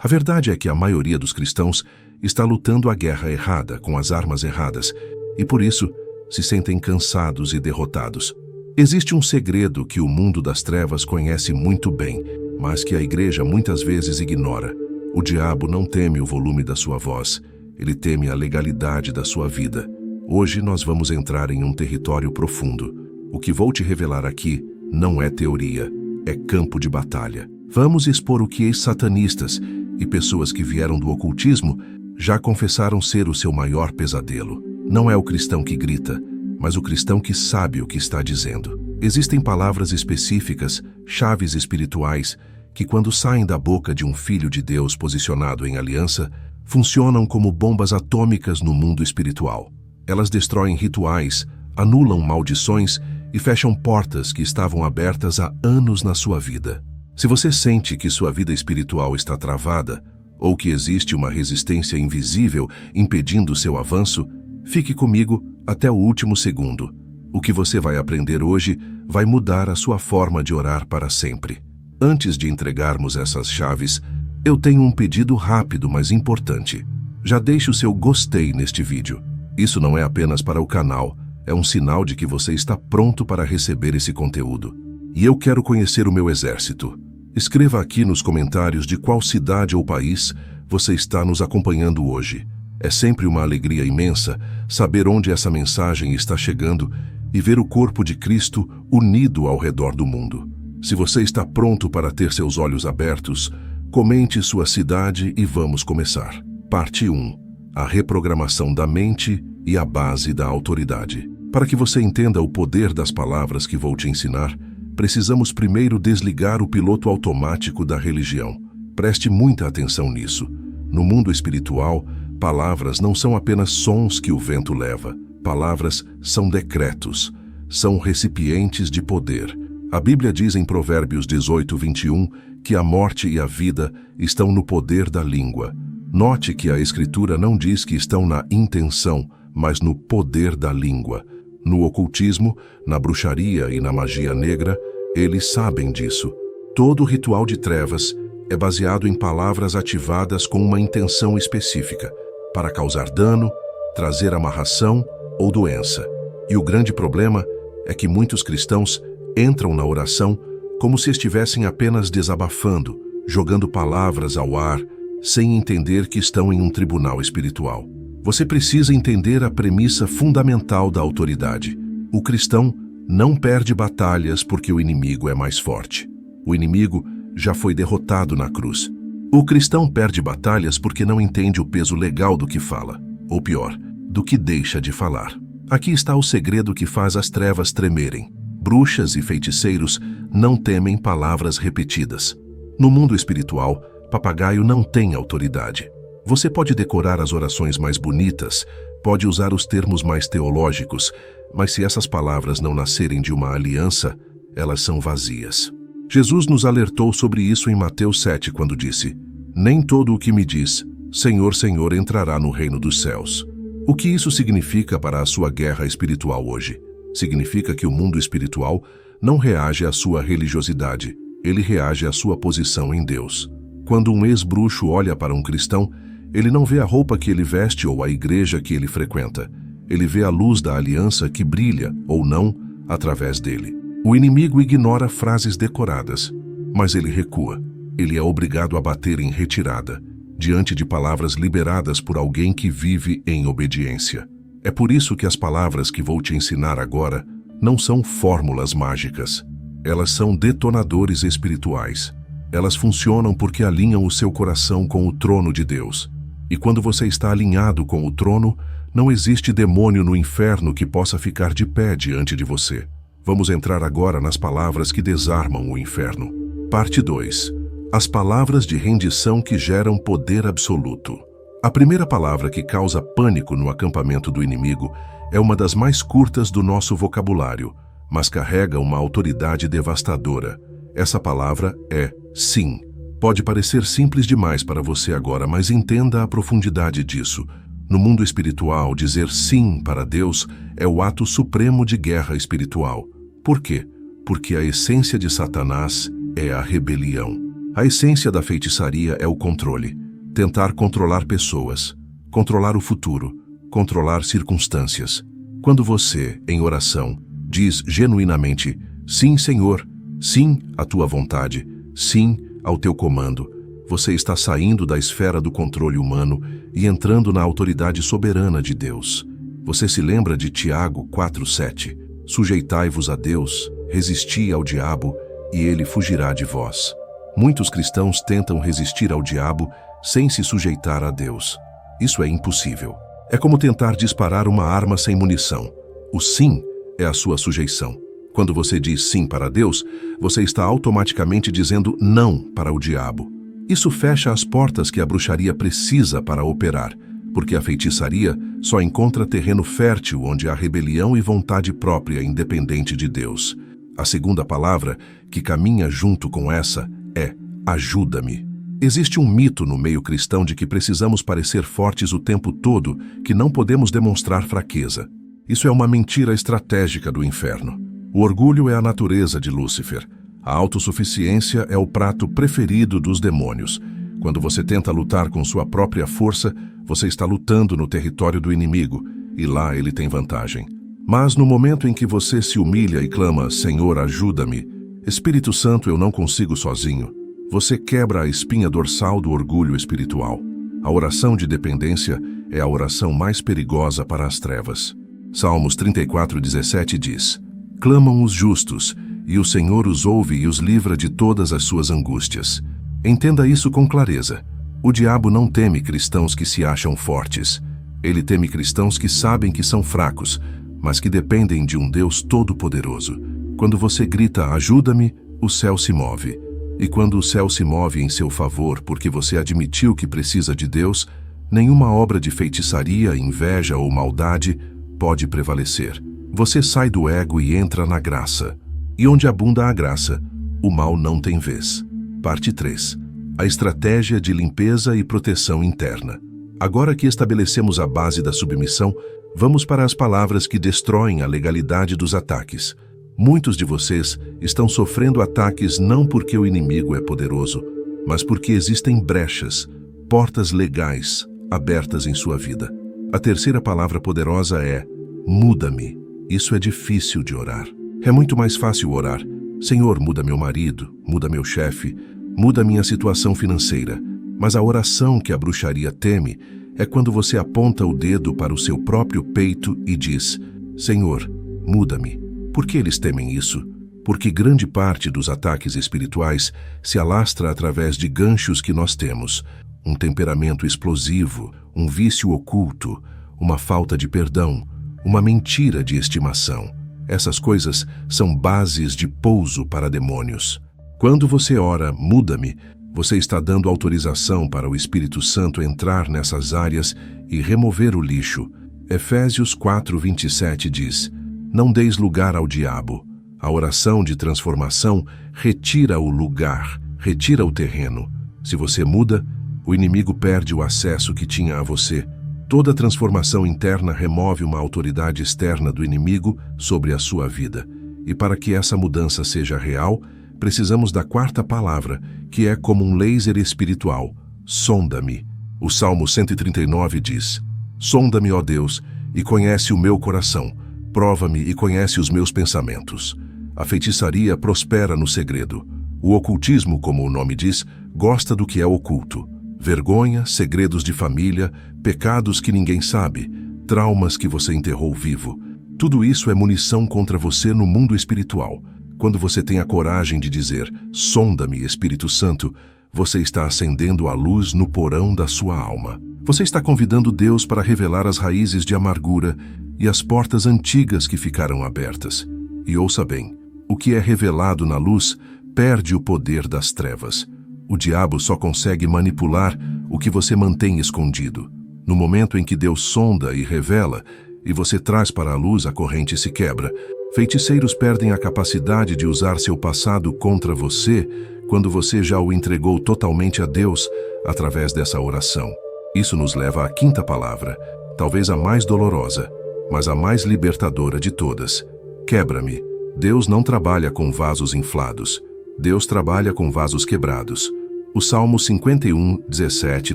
A verdade é que a maioria dos cristãos está lutando a guerra errada, com as armas erradas, e por isso se sentem cansados e derrotados. Existe um segredo que o mundo das trevas conhece muito bem, mas que a igreja muitas vezes ignora. O diabo não teme o volume da sua voz, ele teme a legalidade da sua vida. Hoje nós vamos entrar em um território profundo. O que vou te revelar aqui não é teoria, é campo de batalha. Vamos expor o que ex-satanistas e pessoas que vieram do ocultismo já confessaram ser o seu maior pesadelo. Não é o cristão que grita, mas o cristão que sabe o que está dizendo. Existem palavras específicas, chaves espirituais, que quando saem da boca de um filho de Deus posicionado em aliança, funcionam como bombas atômicas no mundo espiritual. Elas destroem rituais, anulam maldições e fecham portas que estavam abertas há anos na sua vida. Se você sente que sua vida espiritual está travada, ou que existe uma resistência invisível impedindo seu avanço, fique comigo até o último segundo. O que você vai aprender hoje vai mudar a sua forma de orar para sempre. Antes de entregarmos essas chaves, eu tenho um pedido rápido, mas importante. Já deixe o seu gostei neste vídeo. Isso não é apenas para o canal, é um sinal de que você está pronto para receber esse conteúdo. E eu quero conhecer o meu exército. Escreva aqui nos comentários de qual cidade ou país você está nos acompanhando hoje. É sempre uma alegria imensa saber onde essa mensagem está chegando e ver o corpo de Cristo unido ao redor do mundo. Se você está pronto para ter seus olhos abertos, comente sua cidade e vamos começar. Parte 1. A reprogramação da mente e a base da autoridade. Para que você entenda o poder das palavras que vou te ensinar, precisamos primeiro desligar o piloto automático da religião. Preste muita atenção nisso. No mundo espiritual, palavras não são apenas sons que o vento leva. Palavras são decretos, são recipientes de poder. A Bíblia diz em Provérbios 18:21 que a morte e a vida estão no poder da língua. Note que a Escritura não diz que estão na intenção, mas no poder da língua. No ocultismo, na bruxaria e na magia negra, eles sabem disso. Todo ritual de trevas é baseado em palavras ativadas com uma intenção específica, para causar dano, trazer amarração ou doença. E o grande problema é que muitos cristãos entram na oração como se estivessem apenas desabafando, jogando palavras ao ar, sem entender que estão em um tribunal espiritual. Você precisa entender a premissa fundamental da autoridade. O cristão não perde batalhas porque o inimigo é mais forte. O inimigo já foi derrotado na cruz. O cristão perde batalhas porque não entende o peso legal do que fala, ou pior, do que deixa de falar. Aqui está o segredo que faz as trevas tremerem. Bruxas e feiticeiros não temem palavras repetidas. No mundo espiritual, papagaio não tem autoridade. Você pode decorar as orações mais bonitas, pode usar os termos mais teológicos, mas se essas palavras não nascerem de uma aliança, elas são vazias. Jesus nos alertou sobre isso em Mateus 7, quando disse: "Nem todo o que me diz, Senhor, Senhor, entrará no reino dos céus." O que isso significa para a sua guerra espiritual hoje? Significa que o mundo espiritual não reage à sua religiosidade, ele reage à sua posição em Deus. Quando um ex-bruxo olha para um cristão, ele não vê a roupa que ele veste ou a igreja que ele frequenta. Ele vê a luz da aliança que brilha, ou não, através dele. O inimigo ignora frases decoradas, mas ele recua. Ele é obrigado a bater em retirada, diante de palavras liberadas por alguém que vive em obediência. É por isso que as palavras que vou te ensinar agora não são fórmulas mágicas. Elas são detonadores espirituais. Elas funcionam porque alinham o seu coração com o trono de Deus. E quando você está alinhado com o trono, não existe demônio no inferno que possa ficar de pé diante de você. Vamos entrar agora nas palavras que desarmam o inferno. Parte 2. As palavras de rendição que geram poder absoluto. A primeira palavra que causa pânico no acampamento do inimigo é uma das mais curtas do nosso vocabulário, mas carrega uma autoridade devastadora. Essa palavra é sim. Pode parecer simples demais para você agora, mas entenda a profundidade disso. No mundo espiritual, dizer sim para Deus é o ato supremo de guerra espiritual. Por quê? Porque a essência de Satanás é a rebelião. A essência da feitiçaria é o controle. Tentar controlar pessoas, controlar o futuro, controlar circunstâncias. Quando você, em oração, diz genuinamente, sim, Senhor, sim à tua vontade, sim ao teu comando, você está saindo da esfera do controle humano e entrando na autoridade soberana de Deus. Você se lembra de Tiago 4:7? Sujeitai-vos a Deus, resisti ao diabo, e ele fugirá de vós. Muitos cristãos tentam resistir ao diabo sem se sujeitar a Deus. Isso é impossível. É como tentar disparar uma arma sem munição. O sim é a sua sujeição. Quando você diz sim para Deus, você está automaticamente dizendo não para o diabo. Isso fecha as portas que a bruxaria precisa para operar, porque a feitiçaria só encontra terreno fértil onde há rebelião e vontade própria independente de Deus. A segunda palavra, que caminha junto com essa, é ajuda-me. Existe um mito no meio cristão de que precisamos parecer fortes o tempo todo, que não podemos demonstrar fraqueza. Isso é uma mentira estratégica do inferno. O orgulho é a natureza de Lúcifer. A autossuficiência é o prato preferido dos demônios. Quando você tenta lutar com sua própria força, você está lutando no território do inimigo, e lá ele tem vantagem. Mas no momento em que você se humilha e clama, Senhor, ajuda-me, Espírito Santo, eu não consigo sozinho, você quebra a espinha dorsal do orgulho espiritual. A oração de dependência é a oração mais perigosa para as trevas. Salmos 34:17 diz, clamam os justos, e o Senhor os ouve e os livra de todas as suas angústias. Entenda isso com clareza. O diabo não teme cristãos que se acham fortes. Ele teme cristãos que sabem que são fracos, mas que dependem de um Deus todo-poderoso. Quando você grita, ajuda-me, o céu se move. E quando o céu se move em seu favor porque você admitiu que precisa de Deus, nenhuma obra de feitiçaria, inveja ou maldade pode prevalecer. Você sai do ego e entra na graça. E onde abunda a graça, o mal não tem vez. Parte 3. A estratégia de limpeza e proteção interna. Agora que estabelecemos a base da submissão, vamos para as palavras que destroem a legalidade dos ataques. Muitos de vocês estão sofrendo ataques não porque o inimigo é poderoso, mas porque existem brechas, portas legais abertas em sua vida. A terceira palavra poderosa é muda-me. Isso é difícil de orar. É muito mais fácil orar, Senhor, muda meu marido, muda meu chefe, muda minha situação financeira. Mas a oração que a bruxaria teme é quando você aponta o dedo para o seu próprio peito e diz, Senhor, muda-me. Por que eles temem isso? Porque grande parte dos ataques espirituais se alastra através de ganchos que nós temos. Um temperamento explosivo, um vício oculto, uma falta de perdão, uma mentira de estimação. Essas coisas são bases de pouso para demônios. Quando você ora, muda-me, você está dando autorização para o Espírito Santo entrar nessas áreas e remover o lixo. Efésios 4:27 diz, não deis lugar ao diabo. A oração de transformação retira o lugar, retira o terreno. Se você muda, o inimigo perde o acesso que tinha a você. Toda transformação interna remove uma autoridade externa do inimigo sobre a sua vida. E para que essa mudança seja real, precisamos da quarta palavra, que é como um laser espiritual. Sonda-me. O Salmo 139 diz, sonda-me, ó Deus, e conhece o meu coração. Prova-me e conhece os meus pensamentos. A feitiçaria prospera no segredo. O ocultismo, como o nome diz, gosta do que é oculto. Vergonha, segredos de família, pecados que ninguém sabe, traumas que você enterrou vivo. Tudo isso é munição contra você no mundo espiritual. Quando você tem a coragem de dizer, sonda-me, Espírito Santo, você está acendendo a luz no porão da sua alma. Você está convidando Deus para revelar as raízes de amargura e as portas antigas que ficaram abertas. E ouça bem, o que é revelado na luz perde o poder das trevas. O diabo só consegue manipular o que você mantém escondido. No momento em que Deus sonda e revela, e você traz para a luz, a corrente se quebra. Feiticeiros perdem a capacidade de usar seu passado contra você quando você já o entregou totalmente a Deus através dessa oração. Isso nos leva à quinta palavra, talvez a mais dolorosa, mas a mais libertadora de todas. Quebra-me. Deus não trabalha com vasos inflados. Deus trabalha com vasos quebrados. O Salmo 51:17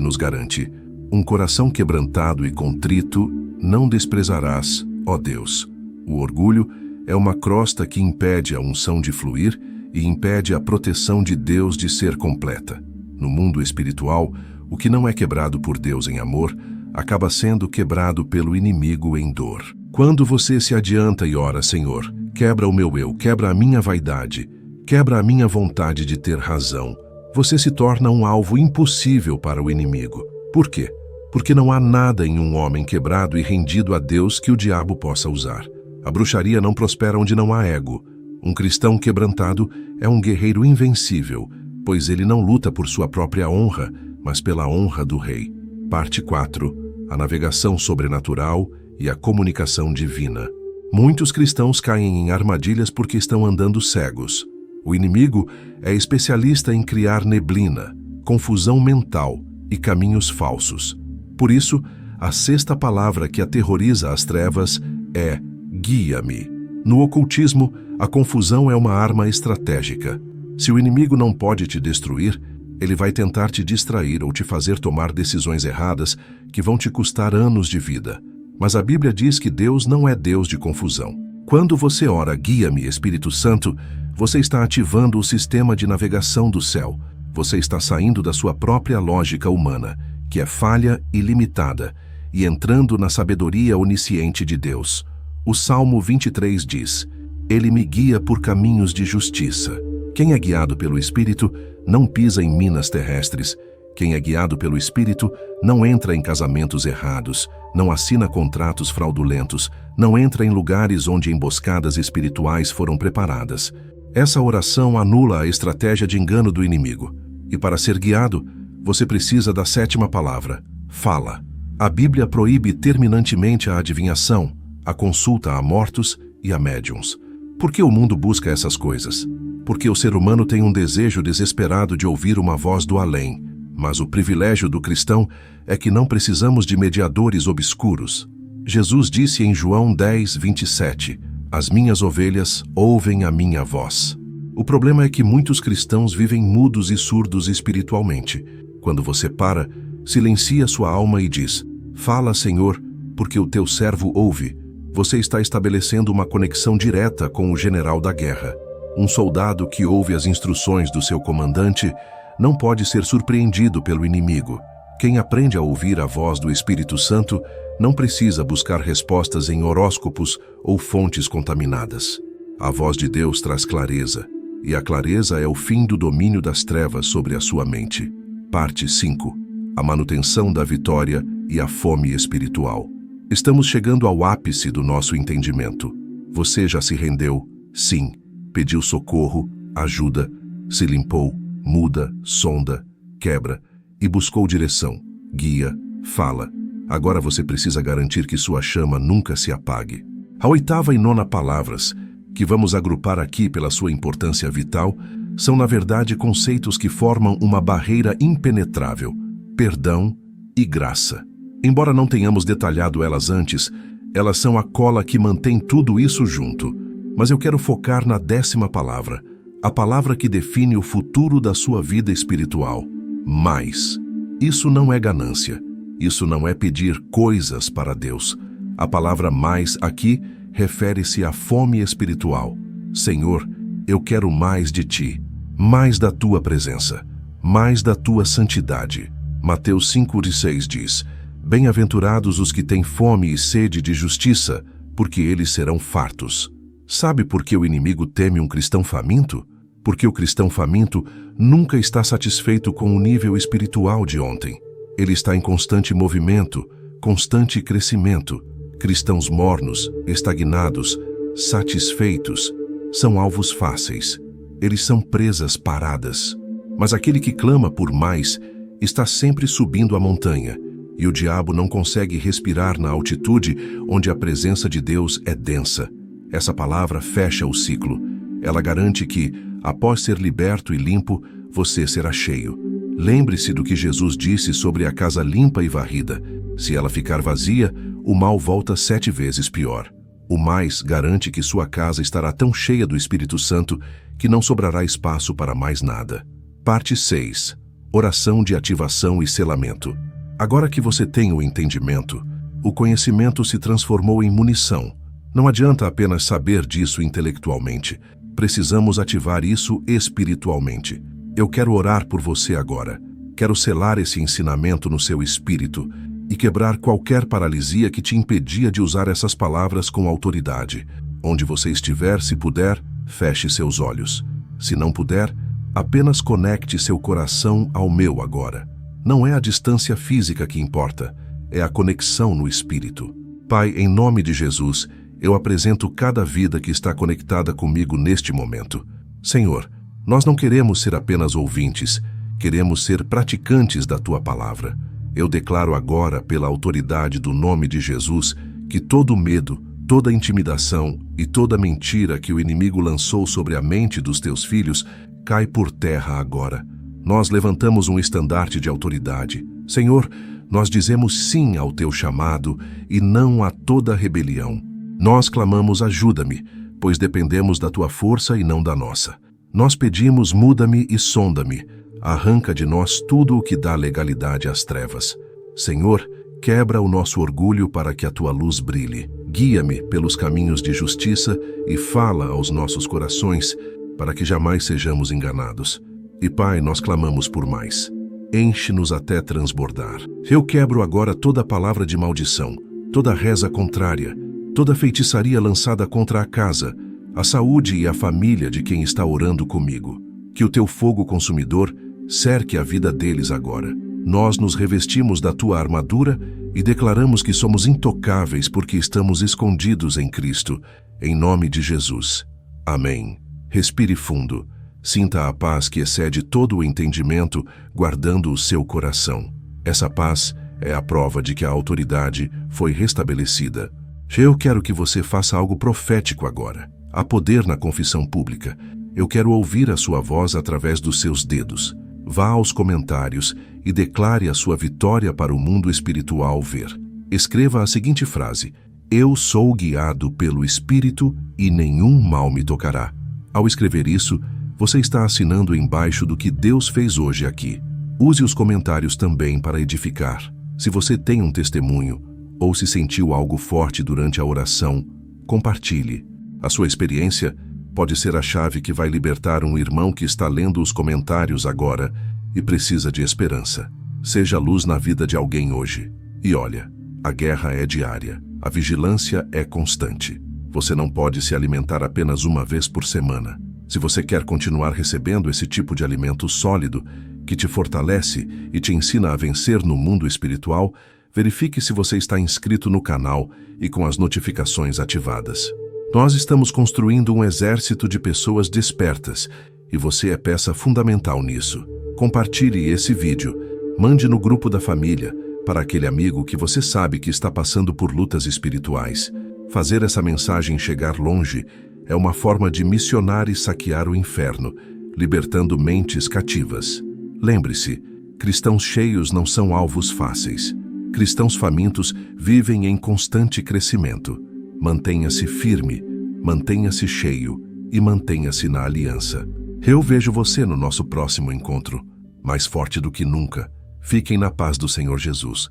nos garante: um coração quebrantado e contrito não desprezarás, ó Deus. O orgulho é uma crosta que impede a unção de fluir e impede a proteção de Deus de ser completa. No mundo espiritual, o que não é quebrado por Deus em amor, acaba sendo quebrado pelo inimigo em dor. Quando você se adianta e ora: Senhor, quebra o meu eu, quebra a minha vaidade, quebra a minha vontade de ter razão, você se torna um alvo impossível para o inimigo. Por quê? Porque não há nada em um homem quebrado e rendido a Deus que o diabo possa usar. A bruxaria não prospera onde não há ego. Um cristão quebrantado é um guerreiro invencível, pois ele não luta por sua própria honra, mas pela honra do rei. Parte 4. A navegação sobrenatural e a comunicação divina. Muitos cristãos caem em armadilhas porque estão andando cegos. O inimigo é especialista em criar neblina, confusão mental e caminhos falsos. Por isso, a sexta palavra que aterroriza as trevas é guia-me. No ocultismo, a confusão é uma arma estratégica. Se o inimigo não pode te destruir, ele vai tentar te distrair ou te fazer tomar decisões erradas que vão te custar anos de vida. Mas a Bíblia diz que Deus não é Deus de confusão. Quando você ora, guia-me, Espírito Santo, você está ativando o sistema de navegação do céu. Você está saindo da sua própria lógica humana, que é falha e limitada, e entrando na sabedoria onisciente de Deus. O Salmo 23 diz: Ele me guia por caminhos de justiça. Quem é guiado pelo Espírito não pisa em minas terrestres. Quem é guiado pelo Espírito não entra em casamentos errados, não assina contratos fraudulentos, não entra em lugares onde emboscadas espirituais foram preparadas. Essa oração anula a estratégia de engano do inimigo. E para ser guiado, você precisa da sétima palavra: fala. A Bíblia proíbe terminantemente a adivinhação, a consulta a mortos e a médiuns. Por que o mundo busca essas coisas? Porque o ser humano tem um desejo desesperado de ouvir uma voz do além. Mas o privilégio do cristão é que não precisamos de mediadores obscuros. Jesus disse em João 10:27, As minhas ovelhas ouvem a minha voz. O problema é que muitos cristãos vivem mudos e surdos espiritualmente. Quando você para, silencia sua alma e diz: Fala, Senhor, porque o teu servo ouve. Você está estabelecendo uma conexão direta com o general da guerra. Um soldado que ouve as instruções do seu comandante não pode ser surpreendido pelo inimigo. Quem aprende a ouvir a voz do Espírito Santo não precisa buscar respostas em horóscopos ou fontes contaminadas. A voz de Deus traz clareza, e a clareza é o fim do domínio das trevas sobre a sua mente. Parte 5. A manutenção da vitória e a fome espiritual. Estamos chegando ao ápice do nosso entendimento. Você já se rendeu? Sim. Pediu socorro, ajuda, se limpou, muda, sonda, quebra e buscou direção, guia, fala. Agora você precisa garantir que sua chama nunca se apague. A oitava e nona palavras, que vamos agrupar aqui pela sua importância vital, são na verdade conceitos que formam uma barreira impenetrável: perdão e graça. Embora não tenhamos detalhado elas antes, elas são a cola que mantém tudo isso junto. Mas eu quero focar na 10ª palavra, a palavra que define o futuro da sua vida espiritual: mais. Isso não é ganância. Isso não é pedir coisas para Deus. A palavra mais aqui refere-se à fome espiritual. Senhor, eu quero mais de Ti, mais da Tua presença, mais da Tua santidade. Mateus 5:6 diz: Bem-aventurados os que têm fome e sede de justiça, porque eles serão fartos. Sabe por que o inimigo teme um cristão faminto? Porque o cristão faminto nunca está satisfeito com o nível espiritual de ontem. Ele está em constante movimento, constante crescimento. Cristãos mornos, estagnados, satisfeitos, são alvos fáceis. Eles são presas paradas. Mas aquele que clama por mais está sempre subindo a montanha, e o diabo não consegue respirar na altitude onde a presença de Deus é densa. Essa palavra fecha o ciclo. Ela garante que, após ser liberto e limpo, você será cheio. Lembre-se do que Jesus disse sobre a casa limpa e varrida. Se ela ficar vazia, o mal volta 7 vezes pior. O mais garante que sua casa estará tão cheia do Espírito Santo que não sobrará espaço para mais nada. Parte 6. Oração de ativação e selamento. Agora que você tem o entendimento, o conhecimento se transformou em munição. Não adianta apenas saber disso intelectualmente. Precisamos ativar isso espiritualmente. Eu quero orar por você agora. Quero selar esse ensinamento no seu espírito e quebrar qualquer paralisia que te impedia de usar essas palavras com autoridade. Onde você estiver, se puder, feche seus olhos. Se não puder, apenas conecte seu coração ao meu agora. Não é a distância física que importa, é a conexão no espírito. Pai, em nome de Jesus, eu apresento cada vida que está conectada comigo neste momento. Senhor, nós não queremos ser apenas ouvintes, queremos ser praticantes da Tua palavra. Eu declaro agora, pela autoridade do nome de Jesus, que todo medo, toda intimidação e toda mentira que o inimigo lançou sobre a mente dos Teus filhos cai por terra agora. Nós levantamos um estandarte de autoridade. Senhor, nós dizemos sim ao Teu chamado e não a toda rebelião. Nós clamamos ajuda-me, pois dependemos da Tua força e não da nossa. Nós pedimos muda-me e sonda-me. Arranca de nós tudo o que dá legalidade às trevas. Senhor, quebra o nosso orgulho para que a Tua luz brilhe. Guia-me pelos caminhos de justiça e fala aos nossos corações para que jamais sejamos enganados. E Pai, nós clamamos por mais. Enche-nos até transbordar. Eu quebro agora toda palavra de maldição, toda reza contrária, toda feitiçaria lançada contra a casa, a saúde e a família de quem está orando comigo. Que o Teu fogo consumidor cerque a vida deles agora. Nós nos revestimos da Tua armadura e declaramos que somos intocáveis porque estamos escondidos em Cristo, em nome de Jesus. Amém. Respire fundo. Sinta a paz que excede todo o entendimento, guardando o seu coração. Essa paz é a prova de que a autoridade foi restabelecida. Eu quero que você faça algo profético agora. Há poder na confissão pública. Eu quero ouvir a sua voz através dos seus dedos. Vá aos comentários e declare a sua vitória para o mundo espiritual ver. Escreva a seguinte frase: Eu sou guiado pelo Espírito e nenhum mal me tocará. Ao escrever isso, você está assinando embaixo do que Deus fez hoje aqui. Use os comentários também para edificar. Se você tem um testemunho ou se sentiu algo forte durante a oração, compartilhe. A sua experiência pode ser a chave que vai libertar um irmão que está lendo os comentários agora e precisa de esperança. Seja luz na vida de alguém hoje. E olha, a guerra é diária, a vigilância é constante. Você não pode se alimentar apenas uma vez por semana. Se você quer continuar recebendo esse tipo de alimento sólido, que te fortalece e te ensina a vencer no mundo espiritual, verifique se você está inscrito no canal e com as notificações ativadas. Nós estamos construindo um exército de pessoas despertas e você é peça fundamental nisso. Compartilhe esse vídeo, mande no grupo da família, para aquele amigo que você sabe que está passando por lutas espirituais. Fazer essa mensagem chegar longe é uma forma de missionar e saquear o inferno, libertando mentes cativas. Lembre-se, cristãos cheios não são alvos fáceis. Cristãos famintos vivem em constante crescimento. Mantenha-se firme, mantenha-se cheio e mantenha-se na aliança. Eu vejo você no nosso próximo encontro. Mais forte do que nunca. Fiquem na paz do Senhor Jesus.